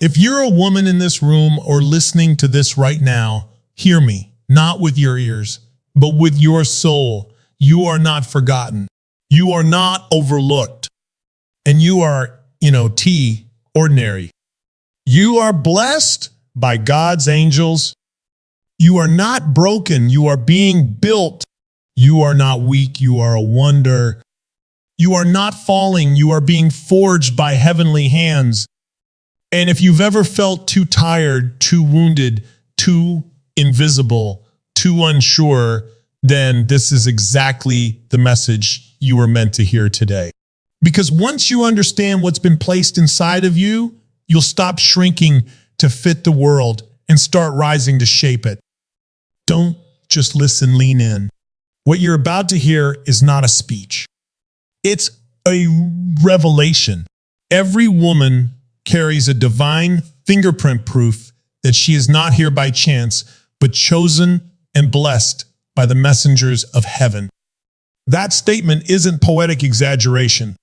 If you're a woman in this room or listening to this right now, hear me, not with your ears, but with your soul. You are not forgotten. You are not overlooked. And you are, ordinary. You are blessed by God's angels. You are not broken. You are being built. You are not weak. You are a wonder. You are not falling. You are being forged by heavenly hands. And if you've ever felt too tired, too wounded, too invisible, too unsure, then this is exactly the message you were meant to hear today. Because once you understand what's been placed inside of you, you'll stop shrinking to fit the world and start rising to shape it. Don't just listen, lean in. What you're about to hear is not a speech. It's a revelation. Every woman carries a divine fingerprint proof that she is not here by chance, but chosen and blessed by the messengers of heaven. That statement isn't poetic exaggeration.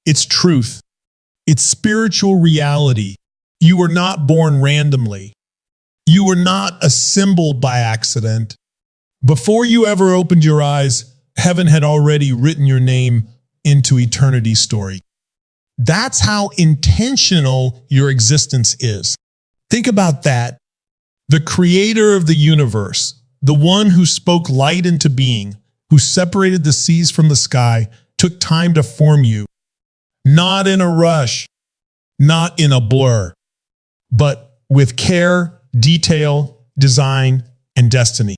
It's truth. It's spiritual reality. You were not born randomly. You were not assembled by accident. Before you ever opened your eyes, heaven had already written your name into eternity's story. That's how intentional your existence is. Think about that. The creator of the universe, the one who spoke light into being, who separated the seas from the sky, took time to form you. Not in a rush, not in a blur, but with care, detail, design, and destiny.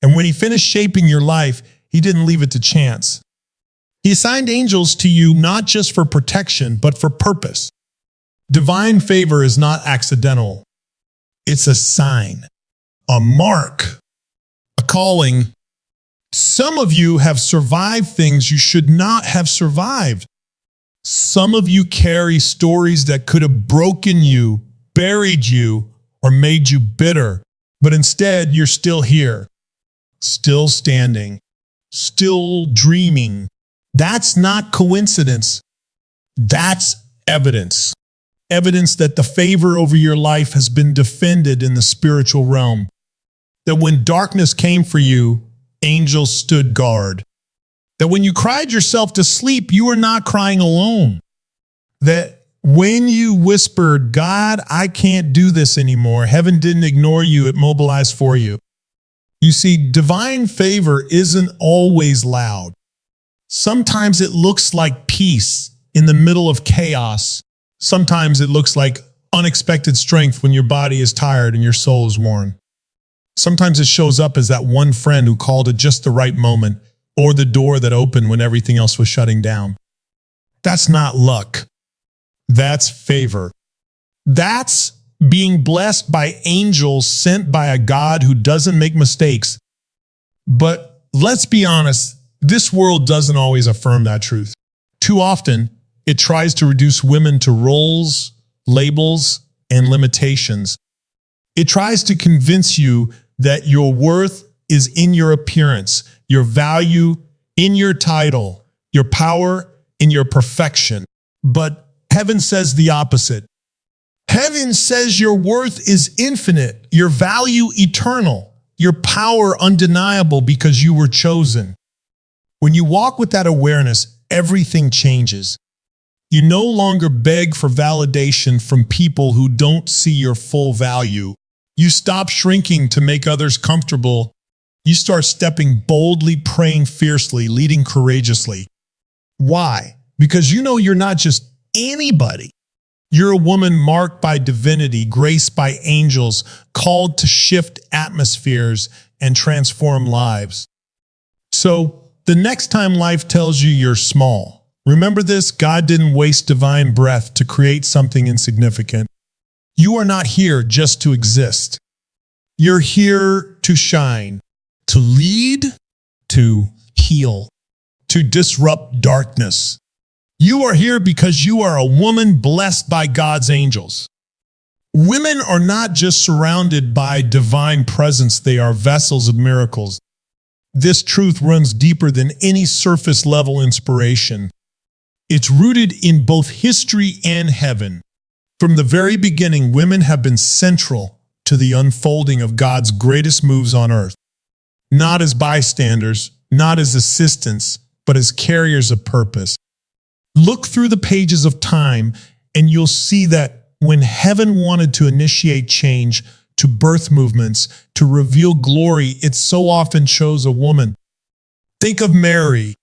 And when he finished shaping your life, he didn't leave it to chance. He assigned angels to you not just for protection, but for purpose. Divine favor is not accidental. It's a sign, a mark, a calling. Some of you have survived things you should not have survived. Some of you carry stories that could have broken you, buried you, or made you bitter. But instead, you're still here, still standing, still dreaming. That's not coincidence. That's evidence. Evidence that the favor over your life has been defended in the spiritual realm. That when darkness came for you, angels stood guard. That when you cried yourself to sleep, you were not crying alone. That when you whispered, God, I can't do this anymore, heaven didn't ignore you, it mobilized for you. You see, divine favor isn't always loud. Sometimes it looks like peace in the middle of chaos. Sometimes it looks like unexpected strength when your body is tired and your soul is worn. Sometimes it shows up as that one friend who called at just the right moment, or the door that opened when everything else was shutting down. That's not luck. That's favor. That's being blessed by angels sent by a God who doesn't make mistakes. But let's be honest, this world doesn't always affirm that truth. Too often, it tries to reduce women to roles, labels, and limitations. It tries to convince you that your worth is in your appearance, your value in your title, your power in your perfection. But heaven says the opposite. Heaven says your worth is infinite, your value eternal, your power undeniable because you were chosen. When you walk with that awareness, everything changes. You no longer beg for validation from people who don't see your full value. You stop shrinking to make others comfortable. You start stepping boldly, praying fiercely, leading courageously. Why? Because you know you're not just anybody. You're a woman marked by divinity, graced by angels, called to shift atmospheres and transform lives. So the next time life tells you you're small, remember this: God didn't waste divine breath to create something insignificant. You are not here just to exist. You're here to shine, to lead, to heal, to disrupt darkness. You are here because you are a woman blessed by God's angels. Women are not just surrounded by divine presence, they are vessels of miracles. This truth runs deeper than any surface level inspiration. It's rooted in both history and heaven. From the very beginning, women have been central to the unfolding of God's greatest moves on earth. Not as bystanders, not as assistants, but as carriers of purpose. Look through the pages of time and you'll see that when heaven wanted to initiate change, to birth movements, to reveal glory, it so often chose a woman. Think of Mary,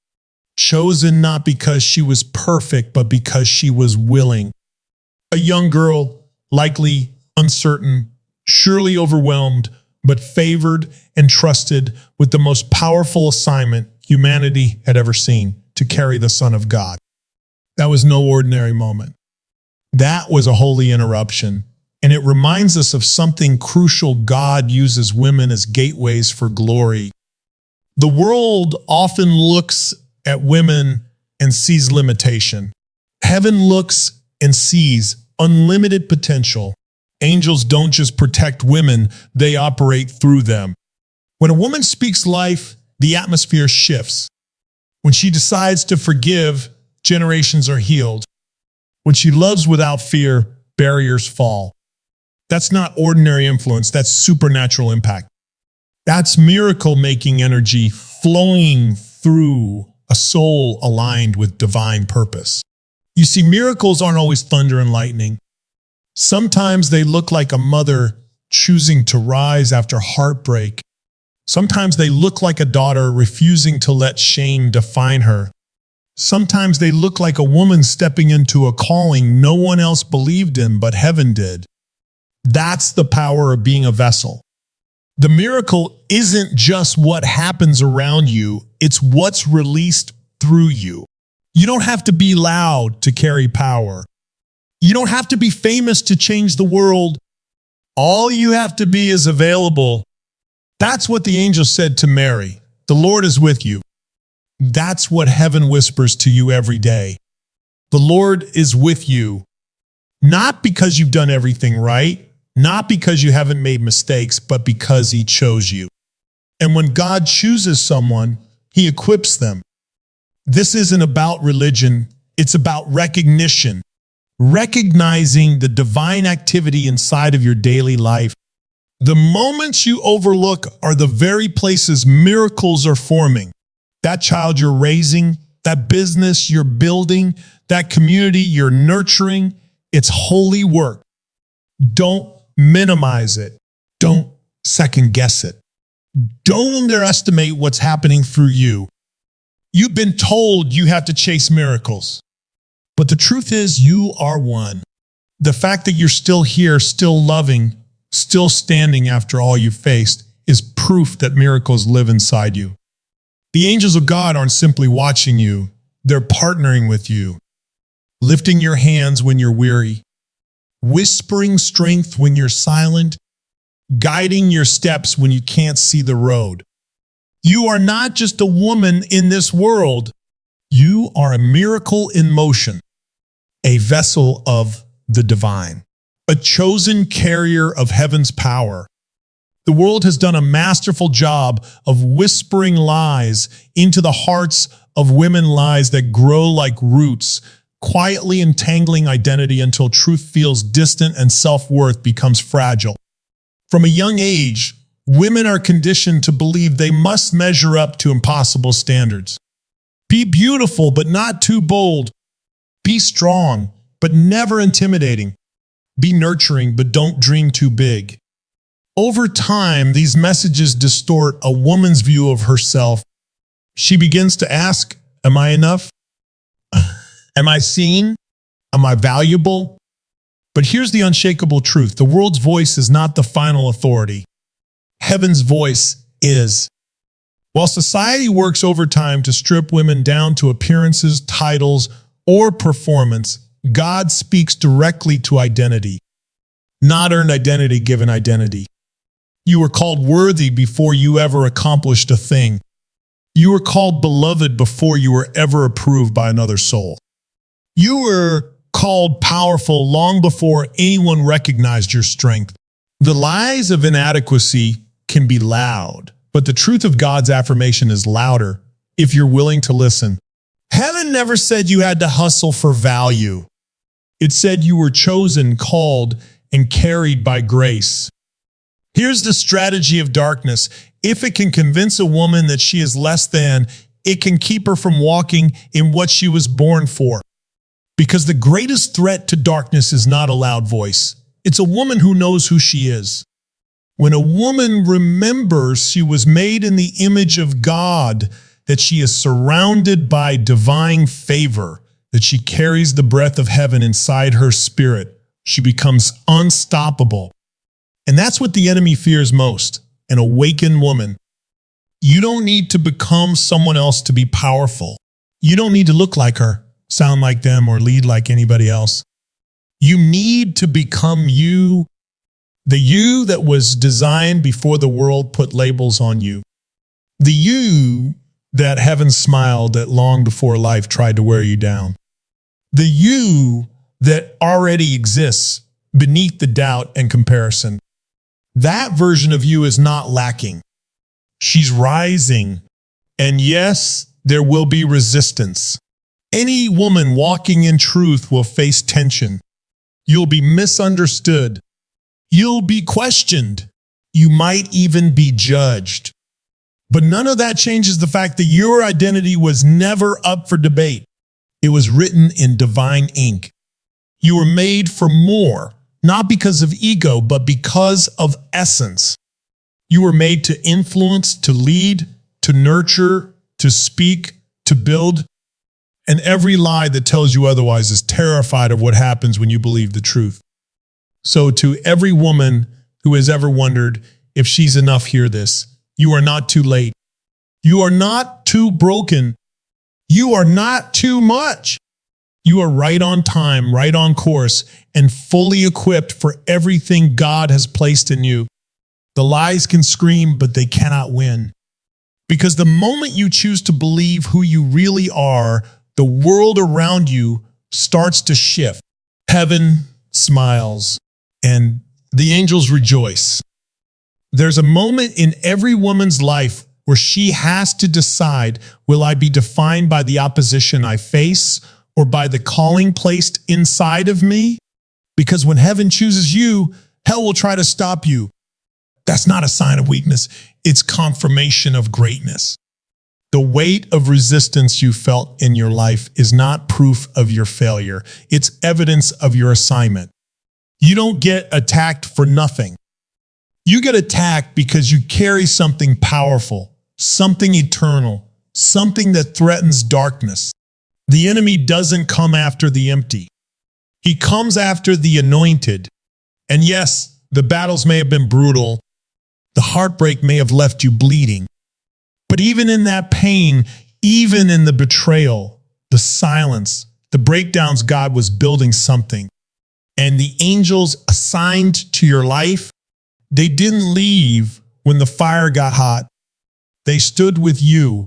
chosen not because she was perfect, but because she was willing. A young girl, likely uncertain, surely overwhelmed, but favored and trusted with the most powerful assignment humanity had ever seen, to carry the Son of God. That was no ordinary moment. That was a holy interruption, and it reminds us of something crucial. God uses women as gateways for glory. The world often looks at women and sees limitation. Heaven looks and sees unlimited potential. Angels don't just protect women, they operate through them. When a woman speaks life, the atmosphere shifts. When she decides to forgive, generations are healed. When she loves without fear, barriers fall. That's not ordinary influence, that's supernatural impact. That's miracle-making energy flowing through a soul aligned with divine purpose. You see, miracles aren't always thunder and lightning. Sometimes they look like a mother choosing to rise after heartbreak. Sometimes they look like a daughter refusing to let shame define her. Sometimes they look like a woman stepping into a calling no one else believed in, but heaven did. That's the power of being a vessel. The miracle isn't just what happens around you, it's what's released through you. You don't have to be loud to carry power. You don't have to be famous to change the world. All you have to be is available. That's what the angel said to Mary. The Lord is with you. That's what heaven whispers to you every day. The Lord is with you, not because you've done everything right, not because you haven't made mistakes, but because He chose you. And when God chooses someone, He equips them. This isn't about religion, it's about recognition. Recognizing the divine activity inside of your daily life. The moments you overlook are the very places miracles are forming. That child you're raising, that business you're building, that community you're nurturing, it's holy work. Don't minimize it. Don't second guess it. Don't underestimate what's happening through you. You've been told you have to chase miracles. But the truth is, you are one. The fact that you're still here, still loving, still standing after all you've faced is proof that miracles live inside you. The angels of God aren't simply watching you, they're partnering with you, lifting your hands when you're weary, whispering strength when you're silent, guiding your steps when you can't see the road. You are not just a woman in this world. You are a miracle in motion, a vessel of the divine, a chosen carrier of heaven's power. The world has done a masterful job of whispering lies into the hearts of women, lies that grow like roots, quietly entangling identity until truth feels distant and self-worth becomes fragile. From a young age, women are conditioned to believe they must measure up to impossible standards. Be beautiful, but not too bold. Be strong, but never intimidating. Be nurturing, but don't dream too big. Over time, these messages distort a woman's view of herself. She begins to ask, am I enough? Am I seen? Am I valuable? But here's the unshakable truth. The world's voice is not the final authority. Heaven's voice is. While society works overtime to strip women down to appearances, titles, or performance, God speaks directly to identity. Not earned identity, given identity. You were called worthy before you ever accomplished a thing. You were called beloved before you were ever approved by another soul. You were called powerful long before anyone recognized your strength. The lies of inadequacy can be loud, but the truth of God's affirmation is louder if you're willing to listen. Heaven never said you had to hustle for value. It said you were chosen, called, and carried by grace. Here's the strategy of darkness. If it can convince a woman that she is less than, it can keep her from walking in what she was born for. Because the greatest threat to darkness is not a loud voice. It's a woman who knows who she is. When a woman remembers she was made in the image of God, that she is surrounded by divine favor, that she carries the breath of heaven inside her spirit, she becomes unstoppable. And that's what the enemy fears most, an awakened woman. You don't need to become someone else to be powerful. You don't need to look like her, sound like them, or lead like anybody else. You need to become you, the you that was designed before the world put labels on you. The you that heaven smiled at long before life tried to wear you down. The you that already exists beneath the doubt and comparison. That version of you is not lacking. She's rising. And yes, there will be resistance. Any woman walking in truth will face tension. You'll be misunderstood. You'll be questioned. You might even be judged. But none of that changes the fact that your identity was never up for debate. It was written in divine ink. You were made for more, not because of ego, but because of essence. You were made to influence, to lead, to nurture, to speak, to build. And every lie that tells you otherwise is terrified of what happens when you believe the truth. So to every woman who has ever wondered if she's enough, hear this. You are not too late. You are not too broken. You are not too much. You are right on time, right on course, and fully equipped for everything God has placed in you. The lies can scream, but they cannot win. Because the moment you choose to believe who you really are, the world around you starts to shift. Heaven smiles, and the angels rejoice. There's a moment in every woman's life where she has to decide, will I be defined by the opposition I face or by the calling placed inside of me? Because when heaven chooses you, hell will try to stop you. That's not a sign of weakness. It's confirmation of greatness. The weight of resistance you felt in your life is not proof of your failure. It's evidence of your assignment. You don't get attacked for nothing. You get attacked because you carry something powerful, something eternal, something that threatens darkness. The enemy doesn't come after the empty. He comes after the anointed. And yes, the battles may have been brutal. The heartbreak may have left you bleeding. But even in that pain, even in the betrayal, the silence, the breakdowns, God was building something. And the angels assigned to your life, they didn't leave when the fire got hot. They stood with you.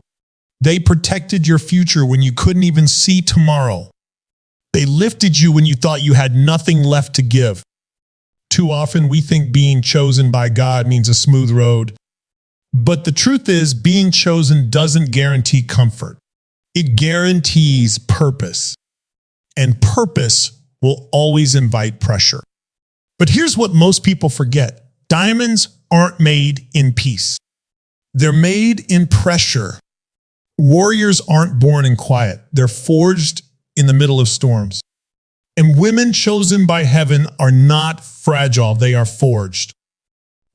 They protected your future when you couldn't even see tomorrow. They lifted you when you thought you had nothing left to give. Too often we think being chosen by God means a smooth road. But the truth is, being chosen doesn't guarantee comfort. It guarantees purpose. And purpose will always invite pressure. But here's what most people forget. Diamonds aren't made in peace. They're made in pressure. Warriors aren't born in quiet. They're forged in the middle of storms. And women chosen by heaven are not fragile. They are forged.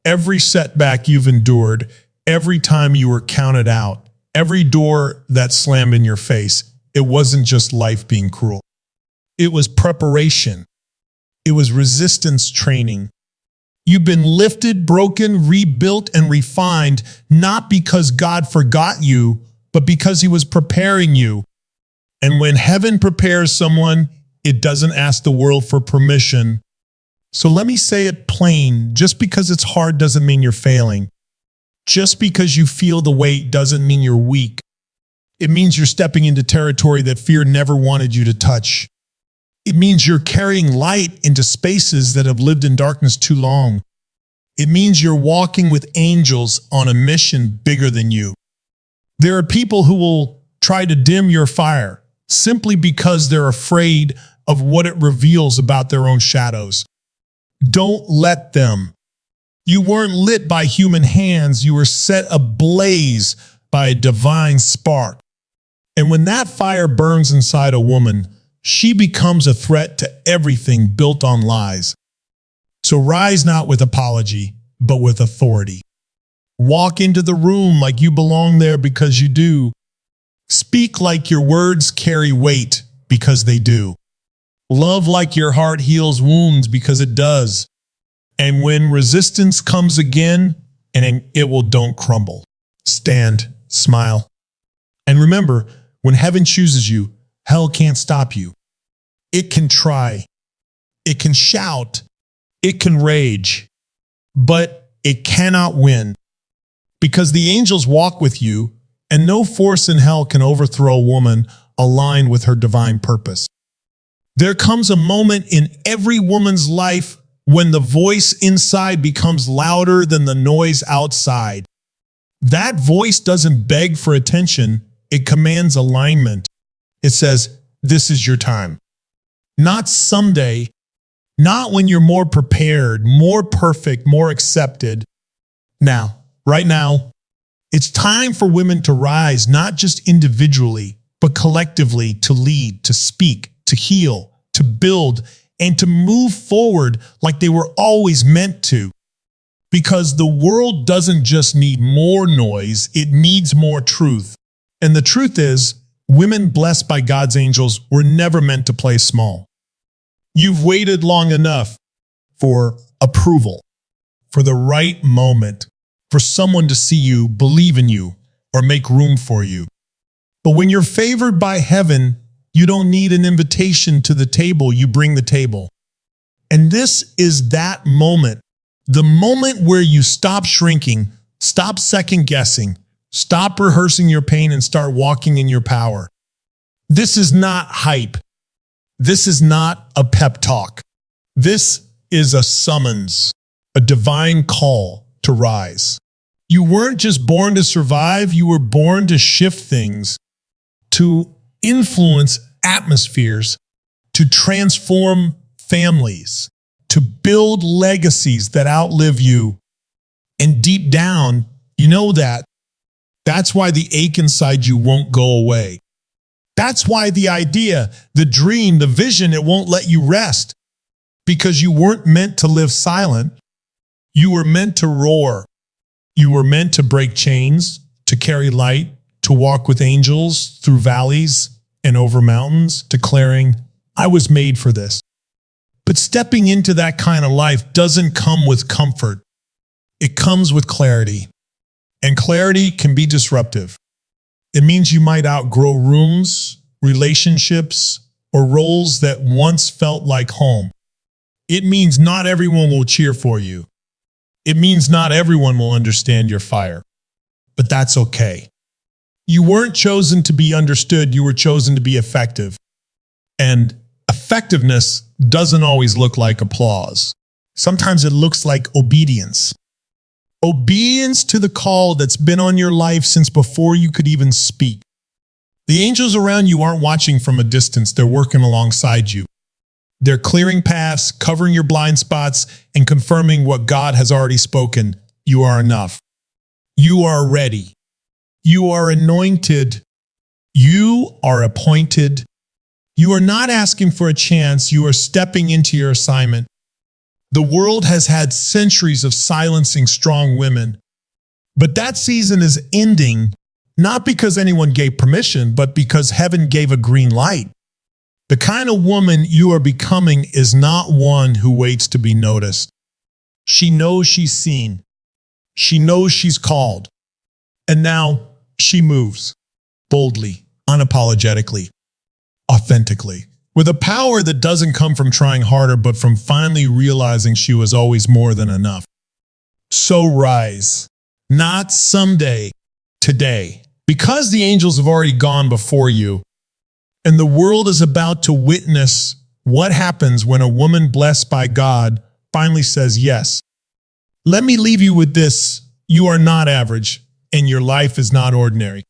Every setback you've endured, every time you were counted out, every door that slammed in your face, it wasn't just life being cruel. It was preparation. It was resistance training. You've been lifted, broken, rebuilt, and refined, not because God forgot you, but because He was preparing you. And when heaven prepares someone, it doesn't ask the world for permission. So let me say it plain. Just because it's hard doesn't mean you're failing. Just because you feel the weight doesn't mean you're weak. It means you're stepping into territory that fear never wanted you to touch. It means you're carrying light into spaces that have lived in darkness too long. It means you're walking with angels on a mission bigger than you. There are people who will try to dim your fire simply because they're afraid of what it reveals about their own shadows. Don't let them. You weren't lit by human hands. You were set ablaze by a divine spark. And when that fire burns inside a woman, she becomes a threat to everything built on lies. So rise not with apology, but with authority. Walk into the room like you belong there because you do. Speak like your words carry weight because they do. Love like your heart heals wounds because it does. And when resistance comes again, and it will, don't crumble. Stand, smile. And remember, when heaven chooses you, hell can't stop you. It can try. It can shout. It can rage. But it cannot win. Because the angels walk with you, and no force in hell can overthrow a woman aligned with her divine purpose. There comes a moment in every woman's life when the voice inside becomes louder than the noise outside. That voice doesn't beg for attention, it commands alignment. It says, this is your time. Not someday, not when you're more prepared, more perfect, more accepted. Now, right now, it's time for women to rise, not just individually, but collectively, to lead, to speak, to heal, to build, and to move forward like they were always meant to. Because the world doesn't just need more noise, it needs more truth. And the truth is, women blessed by God's angels were never meant to play small. You've waited long enough for approval, for the right moment, for someone to see you, believe in you, or make room for you. But when you're favored by heaven, you don't need an invitation to the table, you bring the table. And this is that moment, the moment where you stop shrinking, stop second guessing, stop rehearsing your pain and start walking in your power. This is not hype. This is not a pep talk. This is a summons, a divine call to rise. You weren't just born to survive, you were born to shift things, to influence atmospheres, to transform families, to build legacies that outlive you. And deep down, you know that. That's why the ache inside you won't go away. That's why the idea, the dream, the vision, it won't let you rest. Because you weren't meant to live silent. You were meant to roar. You were meant to break chains, to carry light, to walk with angels through valleys and over mountains, declaring, I was made for this. But stepping into that kind of life doesn't come with comfort. It comes with clarity. And clarity can be disruptive. It means you might outgrow rooms, relationships, or roles that once felt like home. It means not everyone will cheer for you. It means not everyone will understand your fire. But that's okay. You weren't chosen to be understood, you were chosen to be effective. And effectiveness doesn't always look like applause. Sometimes it looks like obedience. Obedience to the call that's been on your life since before you could even speak. The angels around you aren't watching from a distance, they're working alongside you. They're clearing paths, covering your blind spots, and confirming what God has already spoken. You are enough. You are ready. You are anointed. You are appointed. You are not asking for a chance. You are stepping into your assignment. The world has had centuries of silencing strong women. But that season is ending, not because anyone gave permission, but because heaven gave a green light. The kind of woman you are becoming is not one who waits to be noticed. She knows she's seen. She knows she's called. And now she moves boldly, unapologetically, authentically, with a power that doesn't come from trying harder, but from finally realizing she was always more than enough. So rise, not someday, today, because the angels have already gone before you. And the world is about to witness what happens when a woman blessed by God finally says yes. Let me leave you with this. You are not average, and your life is not ordinary.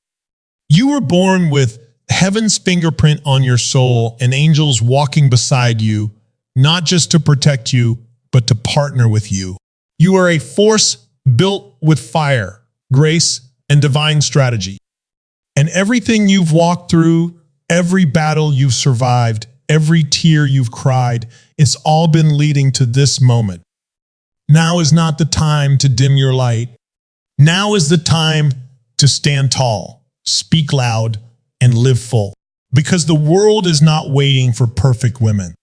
You were born with Heaven's fingerprint on your soul and angels walking beside you, not just to protect you, but to partner with you. You are a force built with fire, grace, and divine strategy. And everything you've walked through, every battle you've survived, every tear you've cried, it's all been leading to this moment. Now is not the time to dim your light. Now is the time to stand tall, speak loud, and live full. Because the world is not waiting for perfect women.